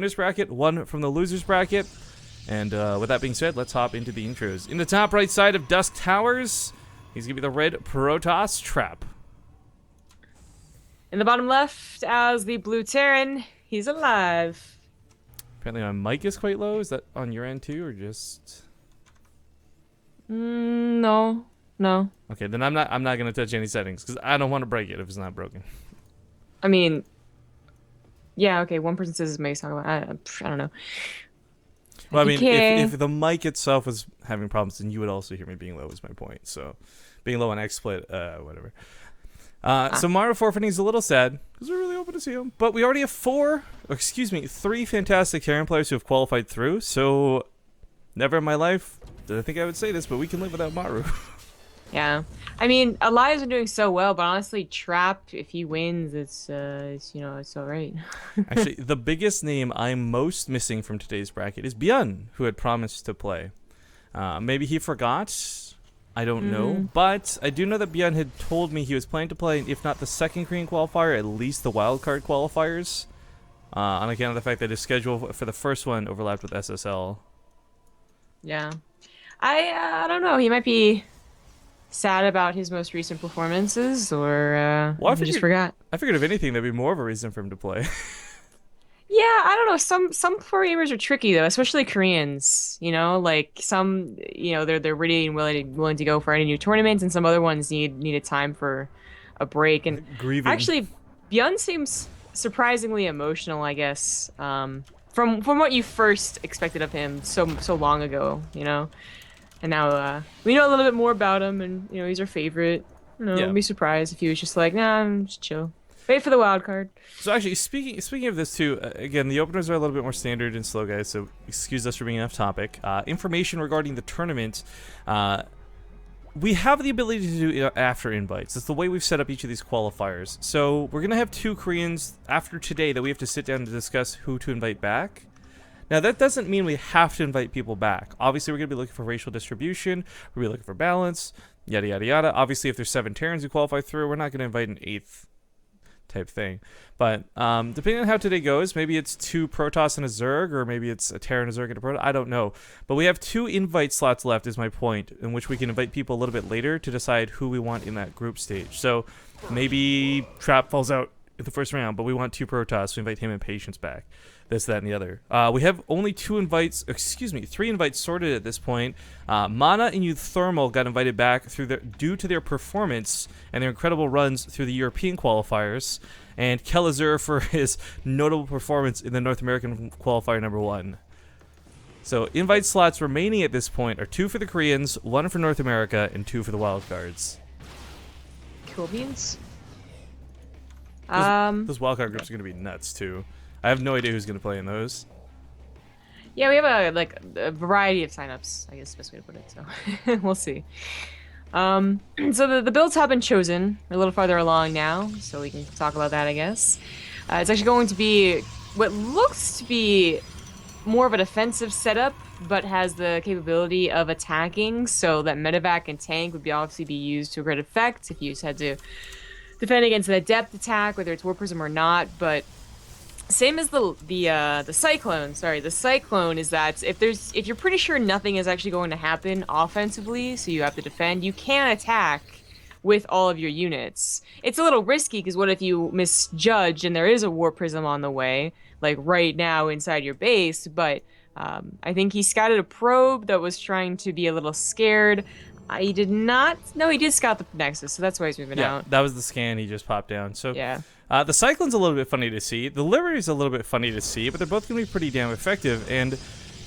winners bracket, 1 from the losers bracket. And with that being said, let's hop into the intros. In the top right side of Dusk Towers, he's going to be the red Protoss Trap. In the bottom left, as the blue Terran, he's aLive. Apparently my mic is quite low. Is that on your end too, or just... No. Okay, then I'm not going to touch any settings, because I don't want to break it if it's not broken. I mean, yeah, okay, one person says his mic's talking about, I don't know. Well, I mean, if the mic itself was having problems, then you would also hear me being low, is my point. So, being low on XSplit, whatever. So Mario forfeiting is a little sad, because we're really hoping to see him. But we already have 3 fantastic Terran players who have qualified through, so never in my life did I think I would say this, but we can live without Maru. Yeah. I mean, aLive's been doing so well, but honestly, Trap, if he wins, it's alright. Actually, the biggest name I'm most missing from today's bracket is Byun, who had promised to play. Maybe he forgot. I don't know. But I do know that Byun had told me he was planning to play, if not the second Korean qualifier, at least the wildcard qualifiers. On account of the fact that his schedule for the first one overlapped with SSL. Yeah. I don't know. He might be sad about his most recent performances, or he just forgot. I figured if anything, that'd be more of a reason for him to play. Yeah, I don't know. Some pro gamers are tricky though, especially Koreans. You know, like some, they're really willing to go for any new tournaments, and some other ones need a time for a break. And grieving. Actually, Byun seems surprisingly emotional, I guess. From what you first expected of him so long ago, And now we know a little bit more about him, and he's our favorite. I'd be surprised if he was just like, nah, I'm just chill. Wait for the wild card. So actually, speaking of this too, again, the openers are a little bit more standard and slow, guys. So excuse us for being off topic. Information regarding the tournament. We have the ability to do after invites. It's the way we've set up each of these qualifiers. So we're gonna have 2 Koreans after today that we have to sit down to discuss who to invite back. Now, that doesn't mean we have to invite people back. Obviously, we're going to be looking for racial distribution. We're going to be looking for balance, yada, yada, yada. Obviously, if there's 7 Terrans who qualify through, we're not going to invite an 8th type thing. But depending on how today goes, maybe it's 2 Protoss and a Zerg, or maybe it's a Terran, a Zerg, and a Protoss. I don't know. But we have 2 invite slots left, is my point, in which we can invite people a little bit later to decide who we want in that group stage. So maybe Trap falls out in the first round, but we want 2 Protoss, so we invite him and Patience back. This, that, and the other. We have only 3 invites sorted at this point. Mana and Euthermal got invited back due to their performance and their incredible runs through the European qualifiers, and Kelazur for his notable performance in the North American qualifier number 1. So invite slots remaining at this point are 2 for the Koreans, 1 for North America, and 2 for the wildcards. Cool beans. Those wildcard groups are going to be nuts too. I have no idea who's going to play in those. Yeah, we have a variety of signups, I guess is the best way to put it, so we'll see. So the builds have been chosen. We're a little farther along now, so we can talk about that, I guess. It's actually going to be what looks to be more of a defensive setup, but has the capability of attacking, so that medevac and tank would obviously be used to a great effect if you just had to defend against an adept attack, whether it's War Prism or not, but same as the Cyclone. Sorry, the Cyclone is that if you're pretty sure nothing is actually going to happen offensively, so you have to defend, you can attack with all of your units. It's a little risky because what if you misjudge and there is a War Prism on the way, like right now inside your base? But I think he scouted a probe that was trying to be a little scared. He did not. No, he did scout the Nexus, so that's why he's moving out. Yeah, that was the scan he just popped down. So yeah. The Cyclone's a little bit funny to see. The Liberty's a little bit funny to see, but they're both going to be pretty damn effective. And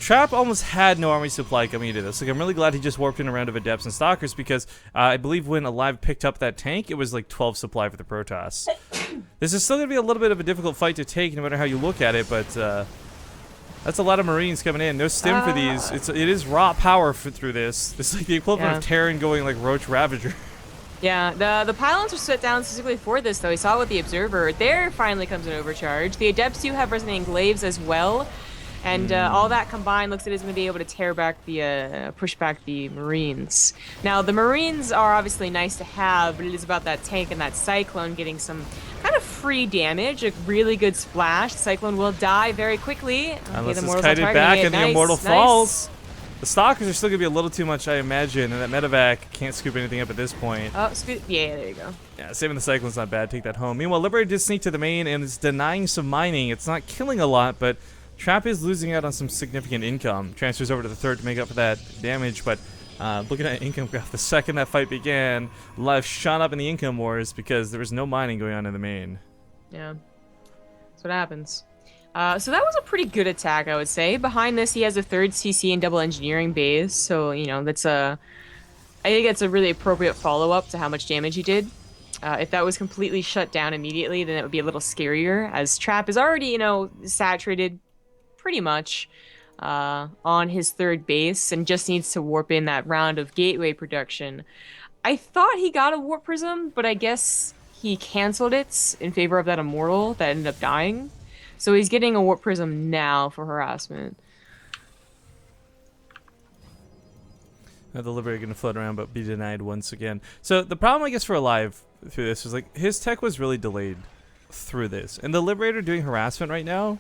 Trap almost had no army supply coming into this. Like, I'm really glad he just warped in a round of Adepts and Stalkers, because I believe when aLive picked up that tank, it was like 12 supply for the Protoss. This is still going to be a little bit of a difficult fight to take, no matter how you look at it, but that's a lot of Marines coming in. No stim for these. It is raw power through this. This is like the equivalent of Terran going like Roach Ravager. Yeah, the pylons are set down specifically for this, though. We saw it with the Observer. There finally comes an overcharge. The Adepts do have Resonating Glaives as well, and all that combined looks like it's going to be able to tear back the, push back the Marines. Now, the Marines are obviously nice to have, but it is about that tank and that Cyclone getting some kind of free damage, a really good splash. Cyclone will die very quickly. Okay, Unless the it's Mortal's kited not back targeting and it. the Immortal Nice. falls. The Stalkers are still going to be a little too much, I imagine, and that Medevac can't scoop anything up at this point. Oh, yeah, there you go. Yeah, saving the Cyclone's not bad. Take that home. Meanwhile, Liberator did sneak to the main and is denying some mining. It's not killing a lot, but Trap is losing out on some significant income. Transfers over to the third to make up for that damage, but looking at income graph, the second that fight began, life shot up in the income wars because there was no mining going on in the main. Yeah, that's what happens. So that was a pretty good attack, I would say. Behind this, he has a third CC and double engineering base, so, you know, I think that's a really appropriate follow-up to how much damage he did. If that was completely shut down immediately, then it would be a little scarier, as Trap is already, you know, saturated pretty much on his third base and just needs to warp in that round of gateway production. I thought he got a warp prism, but I guess he canceled it in favor of that immortal that ended up dying. So he's getting a warp prism now for harassment. Now the Liberator going to float around but be denied once again. So the problem, I guess, for aLive through this was like his tech was really delayed through this. And the Liberator doing harassment right now,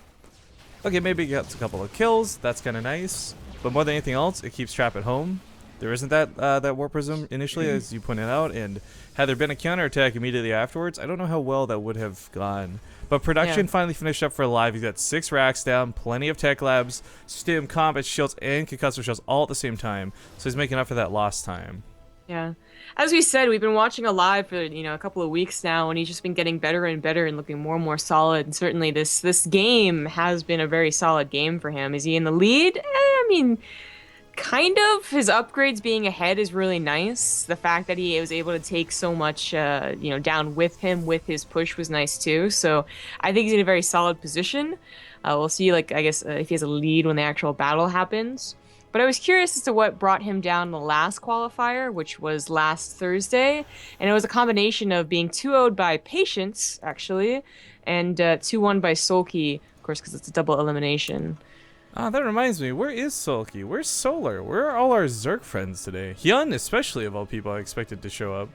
okay, maybe he gets a couple of kills. That's kind of nice. But more than anything else, it keeps Trap at home. There isn't that warp prism initially, as you pointed out. And had there been a counterattack immediately afterwards, I don't know how well that would have gone. But production finally finished up for aLive. He's got 6 racks down, plenty of tech labs, stim, combat shields, and concussor shells all at the same time. So he's making up for that lost time. Yeah. As we said, we've been watching aLive for, you know, a couple of weeks now, and he's just been getting better and better and looking more and more solid. And certainly this game has been a very solid game for him. Is he in the lead? I mean, kind of. His upgrades being ahead is really nice. The fact that he was able to take so much, you know, down with him with his push was nice too. So I think he's in a very solid position. We'll see, like, I guess, if he has a lead when the actual battle happens. But I was curious as to what brought him down the last qualifier, which was last Thursday. And it was a combination of being 2-0'd by Patience, actually, and 2-1 by Sulky, of course, because it's a double elimination. Ah, that reminds me. Where is Sulky? Where's Solar? Where are all our Zerg friends today? Hyun, especially, of all people, I expected to show up.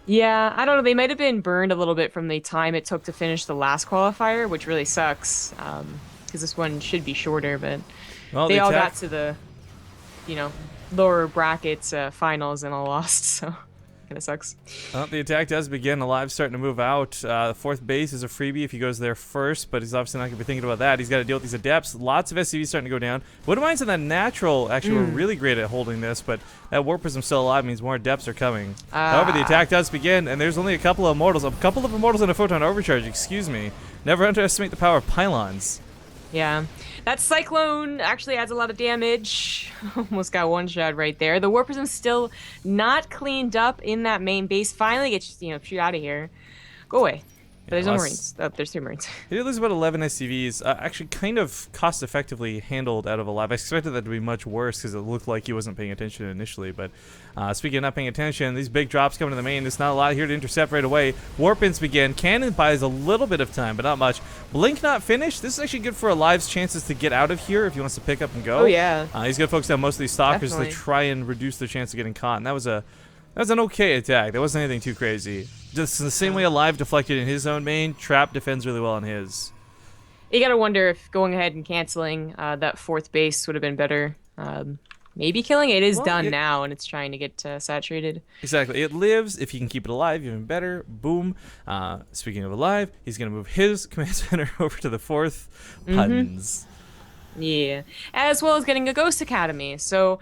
Yeah, I don't know. They might have been burned a little bit from the time it took to finish the last qualifier, which really sucks, because this one should be shorter, but well, they all got to the, you know, lower brackets finals and all lost, so kind of sucks. Well, the attack does begin. aLive starting to move out. The fourth base is a freebie if he goes there first, but he's obviously not going to be thinking about that. He's got to deal with these adepts. Lots of SCVs starting to go down. Woodmines and that natural actually were really great at holding this, but that warp prism still alive means more adepts are coming. However, the attack does begin, and there's only a couple of immortals. A couple of immortals and a photon overcharge, excuse me. Never underestimate the power of pylons. Yeah, that Cyclone actually adds a lot of damage. Almost got one shot right there. The Warp Prism's still not cleaned up in that main base. Finally gets, you know, shoot out of here. Go away. But there's no Marines. Oh, there's 3 Marines. He did lose about 11 SCVs. Actually, kind of cost-effectively handled out of aLive. I expected that to be much worse because it looked like he wasn't paying attention initially. But speaking of not paying attention, these big drops coming to the main. There's not a lot here to intercept right away. Warp-ins begin. Cannon buys a little bit of time, but not much. Blink not finished. This is actually good for aLive's chances to get out of here if he wants to pick up and go. Oh, yeah. He's going to focus on most of these stalkers Definitely. to try and reduce their chance of getting caught. And that was an okay attack. That wasn't anything too crazy. Just the same way aLive deflected in his own main, Trap defends really well on his. You gotta wonder if going ahead and canceling that fourth base would have been better. Maybe killing it is done now, and it's trying to get saturated. Exactly. It lives. If he can keep it alive, even better. Boom. Speaking of aLive, he's going to move his command center over to the fourth. Puns. Yeah, as well as getting a Ghost Academy. So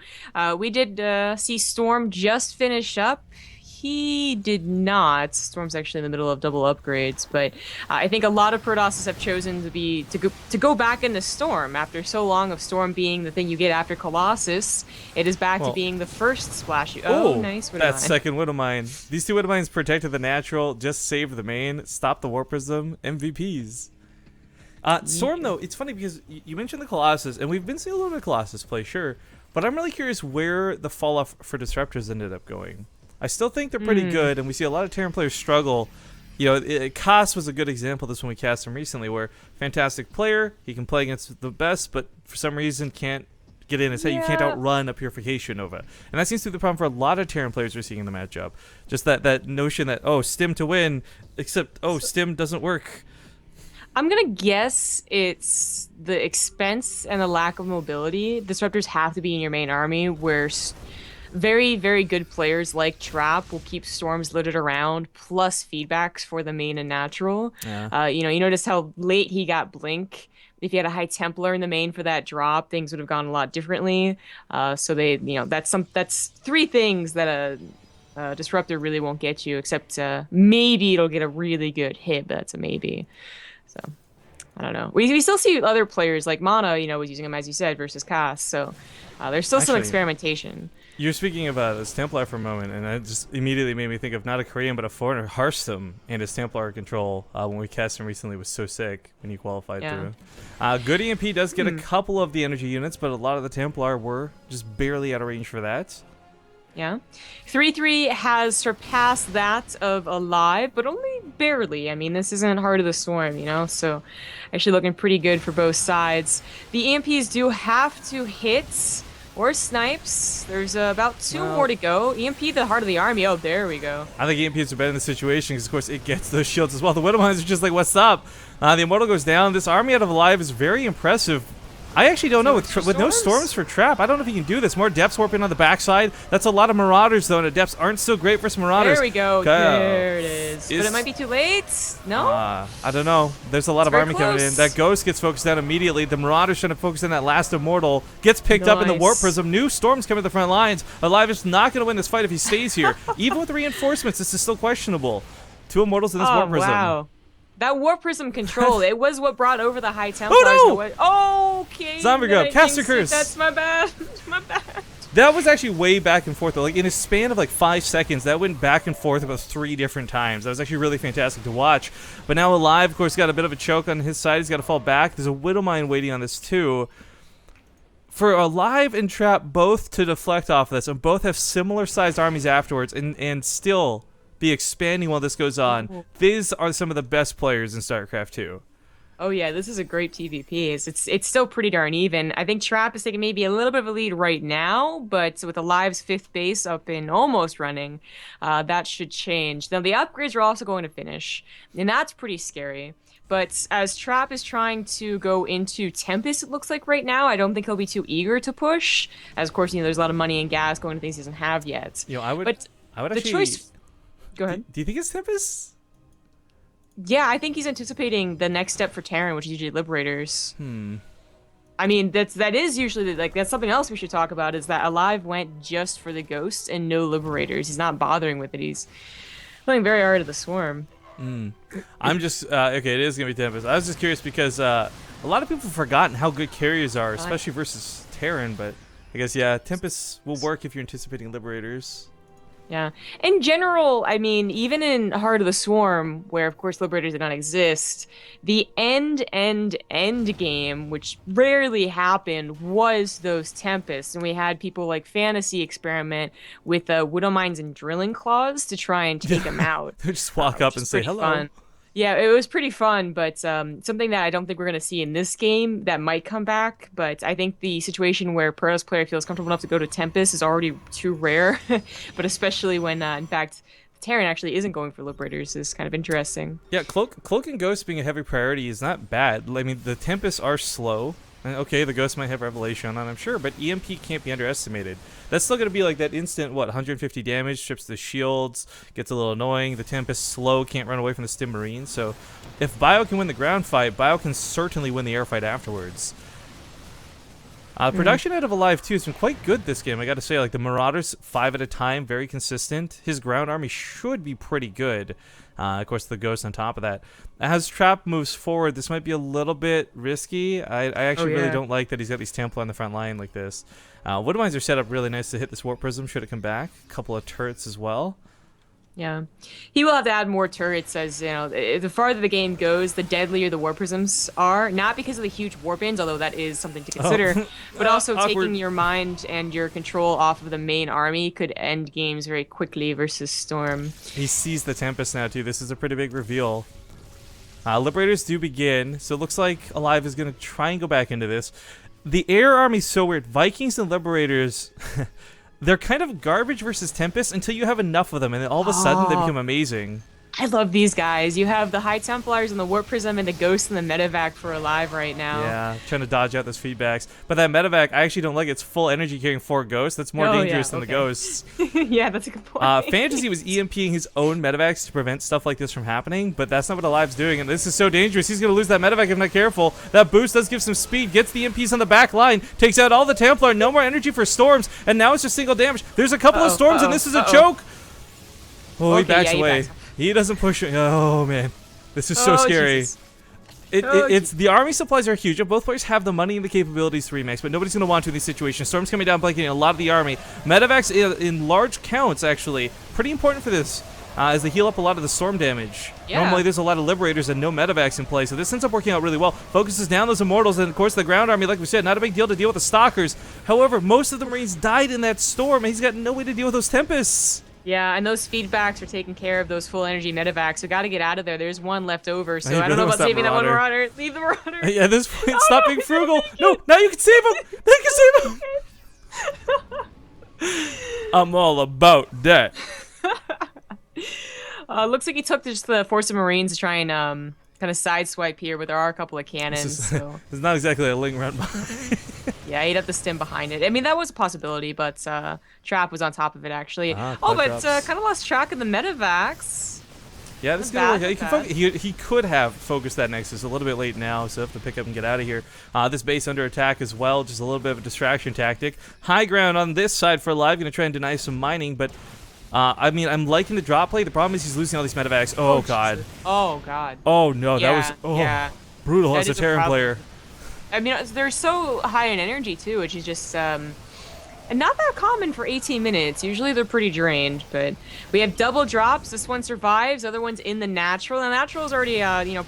we did see Storm just finish up. He did not. Storm's actually in the middle of double upgrades, but I think a lot of Protosses have chosen to go back into Storm after so long of Storm being the thing you get after Colossus. It is back to being the first splash. Oh, nice. That second Widowmine. These 2 Widowmines protected the natural, just saved the main, stopped the Warp Prism, MVPs. Storm, though, it's funny because you mentioned the Colossus, and we've been seeing a little bit of Colossus play, sure, but I'm really curious where the fall-off for Disruptors ended up going. I still think they're pretty good, and we see a lot of Terran players struggle. You know, Koss was a good example of this when we cast him recently, where fantastic player, he can play against the best, but for some reason can't get in his head. You can't outrun a Purification Nova. And that seems to be the problem for a lot of Terran players we're seeing in the matchup. Just that notion that, oh, stim to win, except, oh, stim doesn't work. I'm gonna guess it's the expense and the lack of mobility. Disruptors have to be in your main army, where very, very good players like Trap will keep storms littered around, plus feedbacks for the main and natural. Yeah. You notice how late he got Blink. If you had a High Templar in the main for that drop, things would have gone a lot differently. So that's three things that a disruptor really won't get you, except maybe it'll get a really good hit, but that's a maybe. So I don't know. We still see other players like Mana, was using him as you said versus Cass. So there's still some Actually, experimentation. you're speaking about his Templar for a moment, and it just immediately made me think of not a Korean but a foreigner, Hearthstone, and his Templar control when we cast him recently was so sick when he qualified through. Good EMP does get a couple of the energy units, but a lot of the Templar were just barely out of range for that. Yeah. 3-3 has surpassed that of aLive, but only barely. I mean, this isn't Heart of the Swarm, so actually looking pretty good for both sides. The EMPs do have to hit or snipes. There's about two more to go. EMP, the Heart of the Army. Oh, there we go. I think EMPs are better in the situation because, of course, it gets those shields as well. The Widowmines are just like, what's up? The Immortal goes down. This army out of aLive is very impressive. I actually don't know. With no storms for Trap, I don't know if he can do this. More depths warping on the backside. That's a lot of Marauders, though, and the depths aren't so great for some Marauders. There we go. There it is. But it might be too late. No? I don't know. There's a lot of army coming in. That Ghost gets focused down immediately. The Marauders trying to focus on that last Immortal. Gets picked up in the Warp Prism. New storms coming to the front lines. aLive is not going to win this fight if he stays here. Even with the reinforcements, this is still questionable. Two Immortals in this Warp Prism. Wow. That Warp Prism control, it was what brought over the High Templars. Oh, no! Okay. Zombie Grub, Caster Curse. That's my bad. My bad. That was actually way back and forth, though. Like, in a span of, 5 seconds, that went back and forth about 3 different times. That was actually really fantastic to watch. But now aLive, of course, got a bit of a choke on his side. He's got to fall back. There's a Widowmine waiting on this, too. For aLive and Trap both to deflect off this, and both have similar-sized armies afterwards, and still be expanding while this goes on. These are some of the best players in StarCraft 2. Oh yeah, this is a great PvP. It's still pretty darn even. I think Trap is taking maybe a little bit of a lead right now, but with aLive's 5th base up and almost running, that should change. Now the upgrades are also going to finish, and that's pretty scary. But as Trap is trying to go into Tempest, it looks like right now, I don't think he'll be too eager to push. As of course, there's a lot of money and gas going to things he doesn't have yet. I would actually. The choice. Go ahead. Do you think it's Tempest? Yeah, I think he's anticipating the next step for Terran, which is usually Liberators. I mean, that is usually that's something else we should talk about. Is that aLive went just for the Ghosts and no Liberators. He's not bothering with it. He's playing very hard of the Swarm. I'm just okay. It is gonna be Tempest. I was just curious because a lot of people have forgotten how good carriers are, especially versus Terran. But I guess Tempest will work if you're anticipating Liberators. Yeah. In general, I mean, even in Heart of the Swarm, where of course Liberators did not exist, the end game, which rarely happened, was those Tempests. And we had people like Fantasy experiment with Widowmines and Drilling Claws to try and take them out. Just walk up and say hello. Fun. Yeah, it was pretty fun, but something that I don't think we're going to see in this game that might come back. But I think the situation where Protoss player feels comfortable enough to go to Tempest is already too rare. But especially when, in fact, Terran actually isn't going for Liberators is kind of interesting. Yeah, Cloak and Ghost being a heavy priority is not bad. I mean, the Tempests are slow. Okay, the Ghost might have Revelation on, I'm sure, but EMP can't be underestimated. That's still going to be like that instant, 150 damage, strips the shields, gets a little annoying. The Tempest slow, can't run away from the Stim Marine. So if Bio can win the ground fight, Bio can certainly win the air fight afterwards. Production out of aLive, too, has been quite good this game. I got to say, the Marauders, 5 at a time, very consistent. His ground army should be pretty good. Of course, the Ghost on top of that. As Trap moves forward, this might be a little bit risky. I actually really don't like that he's got these Templar on the front line like this. Widowmines are set up really nice to hit this Warp Prism should it come back. A couple of turrets as well. Yeah. He will have to add more turrets as, the farther the game goes, the deadlier the Warp Prisms are. Not because of the huge warp ins, although that is something to consider, but also taking your mind and your control off of the main army could end games very quickly versus Storm. He sees the Tempest now, too. This is a pretty big reveal. Liberators do begin, so it looks like aLive is going to try and go back into this. The air army's so weird. Vikings and Liberators... They're kind of garbage versus Tempest until you have enough of them, and then all of a sudden they become amazing. I love these guys. You have the High Templars and the Warp Prism and the Ghost and the Medevac for aLive right now. Yeah, trying to dodge out those feedbacks. But that medevac, I actually don't like. It's full energy carrying 4 ghosts. That's more dangerous than the ghosts. Yeah, that's a good point. Fantasy was EMPing his own medevacs to prevent stuff like this from happening, but that's not what aLive's doing, and this is so dangerous. He's going to lose that medevac if not careful. That boost does give some speed, gets the EMPs on the back line, takes out all the Templar, no more energy for storms, and now it's just single damage. There's a couple of storms, and this is a choke. Oh, he backs away. He doesn't push. Oh, man. This is so scary. It's the army supplies are huge. Both players have the money and the capabilities to remix, but nobody's going to want to in these situations. Storm's coming down, blanketing a lot of the army. Medevacs in large counts, actually. Pretty important for this, as they heal up a lot of the storm damage. Yeah. Normally, there's a lot of Liberators and no medevacs in play, so this ends up working out really well. Focuses down those Immortals, and of course, the ground army, like we said, not a big deal to deal with the Stalkers. However, most of the Marines died in that storm, and he's got no way to deal with those Tempests. Yeah, and those feedbacks are taking care of those full energy medevacs. So got to get out of there. There's one left over, so I don't know about saving that one Marauder. Leave the Marauder. Yeah, at this point, stop being frugal. No, now you can save him. Now you can save him. I'm all about that. Looks like he took just the Force of Marines to try and kind of sideswipe here, but there are a couple of cannons. So. It's not exactly a ling run. Yeah, he'd have the stim behind it. I mean, that was a possibility, but Trap was on top of it, actually. But kind of lost track of the medevacs. Yeah, this is going to work out. He could have focused that Nexus a little bit late now, so have to pick up and get out of here. This base under attack as well, just a little bit of a distraction tactic. High ground on this side for aLive, going to try and deny some mining, but I mean, I'm liking the drop play. The problem is he's losing all these medevacs. Oh, God. Oh, God. Oh, no, that was brutal as a Terran player. I mean, they're so high in energy, too, which is just not that common for 18 minutes. Usually they're pretty drained, but we have double drops. This one survives. The other one's in the natural. The natural is already,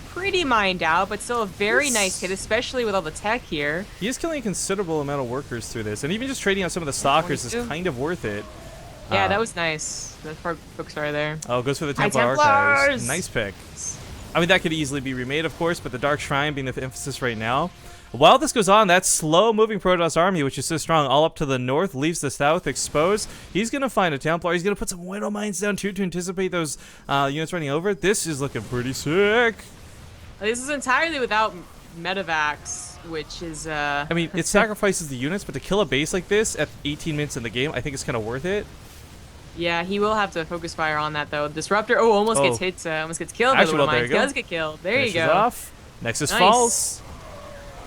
pretty mined out, but still a very nice hit, especially with all the tech here. He is killing a considerable amount of workers through this, and even just trading out some of the Stalkers is kind of worth it. Yeah, that was nice. The folks are there. Oh, goes for the Templar Archives. Nice pick. I mean, that could easily be remade, of course, but the Dark Shrine being the emphasis right now. While this goes on, that slow-moving Protoss army, which is so strong, all up to the north, leaves the south exposed. He's going to find a Templar. He's going to put some Widow Mines down, too, to anticipate those units running over. This is looking pretty sick. This is entirely without medevacs, which is... I mean, it sacrifices the units, but to kill a base like this at 18 minutes in the game, I think it's kind of worth it. Yeah, he will have to focus fire on that, though. Disruptor, almost gets hit, almost gets killed. Actually, he does get killed. There you go. Off. Nexus falls.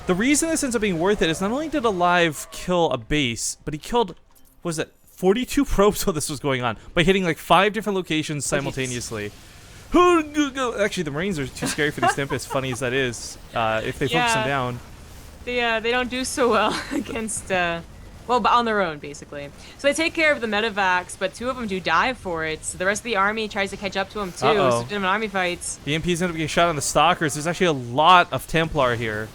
The reason this ends up being worth it is not only did aLive kill a base, but he killed, what was it, 42 probes while this was going on, by hitting like 5 different locations simultaneously. Actually, the Marines are too scary for these Tempests, funny as that is, if they focus them down. They don't do so well against... well, but on their own, basically. So they take care of the medevacs, but 2 of them do die for it. So the rest of the army tries to catch up to them, too. So in army fights. The MPs end up getting shot on the Stalkers. There's actually a lot of Templar here.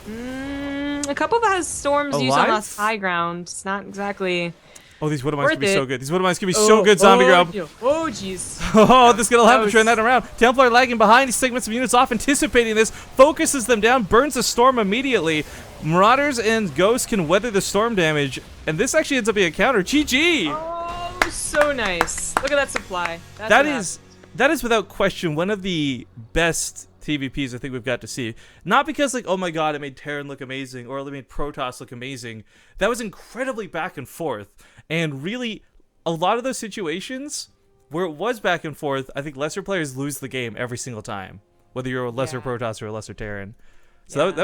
A couple that has storms used on us high ground. It's not exactly... Oh, these Widow Mines could be so good. These Widow Mines could be so good, Zombie Grub. Oh, jeez. Oh, this is going to have to turn that around. Templar lagging behind. He segments some units off, anticipating this, focuses them down, burns the storm immediately. Marauders and Ghosts can weather the storm damage, and this actually ends up being a counter. GG! Oh, so nice. Look at that supply. That is without question one of the best TVPs I think we've got to see. Not because, like, oh my god, it made Terran look amazing, or it made Protoss look amazing. That was incredibly back and forth. And really, a lot of those situations where it was back and forth, I think lesser players lose the game every single time. Whether you're a lesser Protoss or a lesser Terran. So that was